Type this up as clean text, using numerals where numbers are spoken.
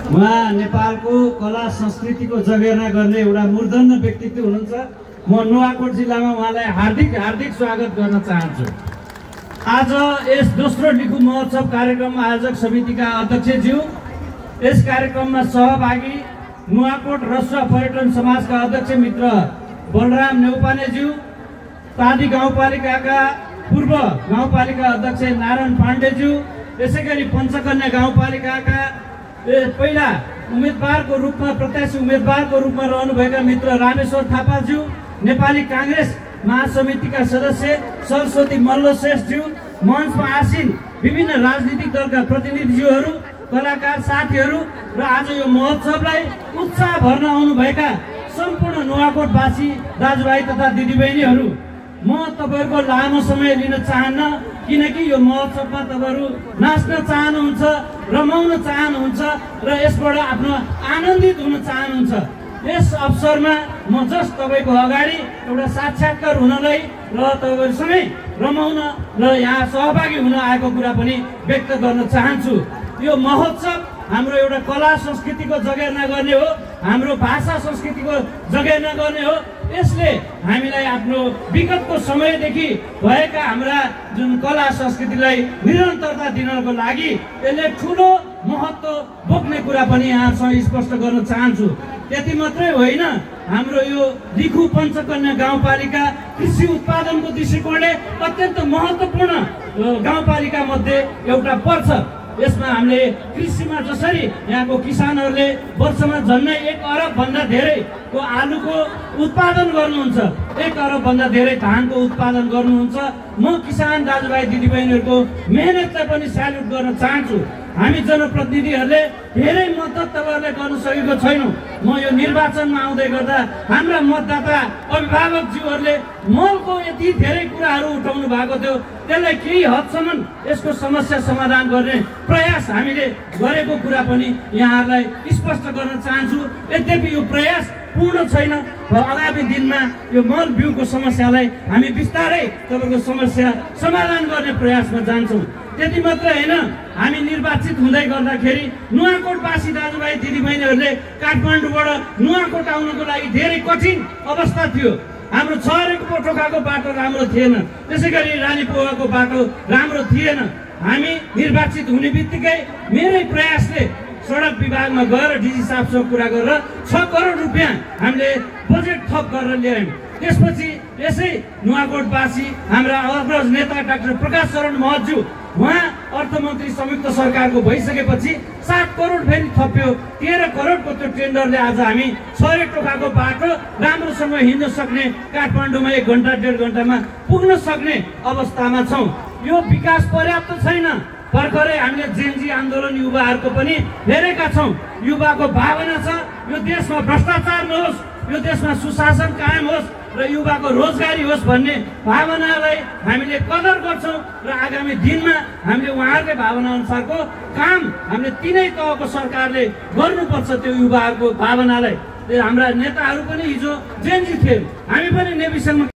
उहाँ नेपालको कला संस्कृतिको जगेर्ना गर्ने एउटा मूर्धन्य व्यक्तित्व हुनुहुन्छ। म नुवाकोट जिल्लामा उहाँलाई हार्दिक स्वागत गर्न चाहन्छु। आज यस दोस्रो लिखु महोत्सव कार्यक्रम आयोजक समितिका अध्यक्षज्यू, यस कार्यक्रममा सहभागी नुवाकोट रसुवा पर्यटन समाजका अध्यक्ष मित्र बलराम नेउपानेज्यू, तादी गाउँपालिकाका पूर्व गाउँपालिका अध्यक्ष नारायण पाण्डेज्यू, यसैगरी पञ्चकन्या गाउँपालिकाका पहिला उम्मेदवारको रूपमा प्रत्याशी उम्मेदवारको रूपमा रहनुभएका मित्र रामेश्वर थापाज्यू, नेपाली काङ्ग्रेस महासमितिका सदस्य सरस्वती मल्ल श्रेष्ठज्यू, मञ्चमा आसीन विभिन्न राजनीतिक दलका प्रतिनिधिज्यूहरू, कलाकार साथीहरू र आज यो महोत्सवलाई उत्साह भर्न आउनुभएका सम्पूर्ण नुवाकोटवासी दाजुभाइ तथा दिदीबहिनीहरू, म तपाईहरुको लामो समय लिन चाहन्न, किनकि यो महोत्सवमा तपाईहरु नाच्न चाहनुहुन्छ, रमाउन चाहनुहुन्छ र यसबाट आफ्नो आनन्दित हुन चाहनुहुन्छ। यस अवसरमा म जस्ट तपाईको अगाडि एउटा साक्षात्कार हुनलाई र तपाईहरुसँगै रमाउन र यहाँ सहभागी हुन आएको कुरा पनि व्यक्त गर्न चाहन्छु। यो महोत्सव हाम्रो एउटा कला संस्कृतिको जगेर्ना गर्ने हो, हाम्रो भाषा संस्कृतिको जगेर्ना गर्ने हो। यसले हामीलाई आफ्नो विगतको समयदेखि भएका हाम्रा जुन कला संस्कृतिलाई निरन्तरता दिनको लागि यसले ठुलो महत्त्व बोक्ने कुरा पनि यहाँसँग स्पष्ट गर्न चाहन्छु। त्यति मात्रै होइन, हाम्रो यो लिखु पञ्चकन्या गाउँपालिका कृषि उत्पादनको दृष्टिकोणले अत्यन्त महत्त्वपूर्ण गाउँपालिका मध्ये एउटा पर्छ। यसमा हामीले कृषिमा जसरी यहाँको किसानहरूले वर्षमा झन्डै 1 अरब भन्दा धेरैको आलुको उत्पादन गर्नुहुन्छ, 1 अरब भन्दा धेरै धानको उत्पादन गर्नुहुन्छ। म किसान दाजुभाइ दिदीबहिनीहरूको मेहनतलाई पनि स्याल्युट गर्न चाहन्छु। हामी जनप्रतिनिधिहरूले धेरै मद्दत तपाईँहरूले गर्न सकेको छैनौँ। म यो निर्वाचनमा आउँदै गर्दा हाम्रा मतदाता अभिभावकज्यूहरूले मलको यति धेरै कुराहरू उठाउनु भएको थियो, त्यसलाई केही हदसम्म यसको समस्या समाधान गर्ने प्रयास हामीले गरेको कुरा पनि यहाँहरूलाई स्पष्ट गर्न चाहन्छु। यद्यपि यो प्रयास पूर्ण छैन, आगामी दिनमा यो मल बिउको समस्यालाई हामी बिस्तारै तपाईँको समस्या समाधान गर्ने प्रयासमा जान्छौँ। त्यति मात्र होइन, हामी निर्वाचित हुँदै गर्दाखेरि नुवाकोटवासी दाजुभाइ दिदीबहिनीहरूले काठमाडौँबाट नुवाकोट आउनको लागि धेरै कठिन अवस्था थियो। हाम्रो छरेको पोटोखाको बाटो राम्रो थिएन, त्यसै गरी रानीपोहाको बाटो राम्रो थिएन। हामी निर्वाचित हुने बित्तिकै मेरै प्रयासले सडक विभागमा गएर डिजी साहबसँग कुरा गरेर 6 करोड रुपियाँ हामीले बजेट थप गरेर ल्यायौँ। त्यसपछि यसै नुवाकोटवासी हाम्रा अग्रज नेता डाक्टर प्रकाश शरण महतज्यू, उहाँ अर्थमन्त्री संयुक्त सरकारको भइसकेपछि 7 करोड फेरि थप्यो। 13 करोडको त्यो टेन्डरले आज हामी छरेटोखाको बाटो राम्रोसँग हिँड्न सक्ने, काठमाडौँमा 1 घण्टा 1.5 घण्टामा पुग्न सक्ने अवस्थामा छौँ। यो विकास पर्याप्त छैन। भर्खरै हामीले जेनजी आन्दोलन युवाहरूको पनि हेरेका छौँ। युवाको भावना छ यो देशमा भ्रष्टाचार नहोस्, यो देशमा सुशासन कायम होस् र युवाको रोजगारी होस् भन्ने भावनालाई हामीले कदर गर्छौँ र आगामी दिनमा हामीले उहाँहरूकै भावना अनुसारको काम हामीले तीनै तहको सरकारले गर्नुपर्छ। त्यो युवाहरूको भावनालाई हाम्रा नेताहरू पनि हिजो जेनजी थिए, हामी पनि नेभिसनमा